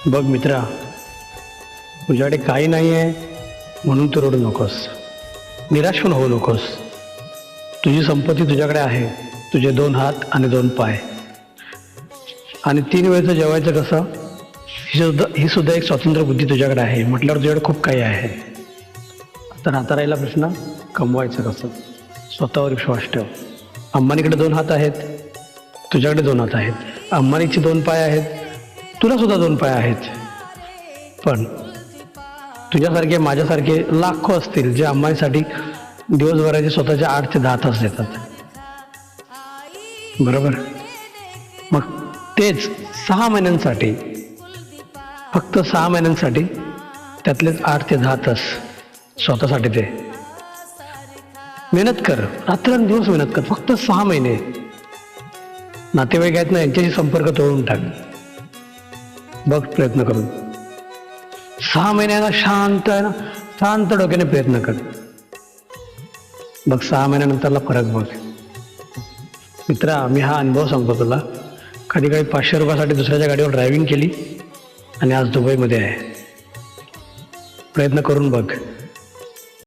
बघ मित्रा, तुझ्याकडे काही नाही आहे म्हणून तू रडू नकोस, निराश पण होऊ नकोस. तुझी संपत्ती तुझ्याकडे आहे, तुझे 2 हात आणि 2 पाय आणि 3 वेळचं जेवायचं कसं, ही सुद्धा एक स्वतंत्र बुद्धी तुझ्याकडे आहे. म्हटल्यावर तुझ्याकडे खूप काही आहे. आता राहता राहिला प्रश्न, कमवायचं कसं. स्वतःवर विश्वास ठेव. अंबानीकडे 2 हात आहेत, तुझ्याकडे 2 हात आहेत. अंबानीचे 2 पाय आहेत, तुला सुद्धा 2 पाय आहेत. पण तुझ्यासारखे माझ्यासारखे लाखो असतील जे अंबानीसाठी दिवसभराचे स्वतःचे 8 ते 10 तास देतात. बरोबर. मग तेच 6 महिन्यांसाठी, फक्त 6 महिन्यांसाठी त्यातलेच 8 ते 10 तास स्वतःसाठी ते मेहनत कर, रात्रंदिवस मेहनत कर. फक्त 6 महिने. नातेवाईक आहेत ना, यांच्याशी संपर्क तोडून टाक. बघ प्रयत्न करून. 6 महिन्याला शांत आहे ना, शांत डोक्याने प्रयत्न कर. बघ 6 महिन्यानंतरला फरक बघ. मित्रा, मी हा अनुभव सांगतो तुला. कधी काही 500 रुपयासाठी दुसऱ्याच्या गाडीवर ड्रायव्हिंग केली आणि आज दुबईमध्ये आहे. प्रयत्न करून बघ.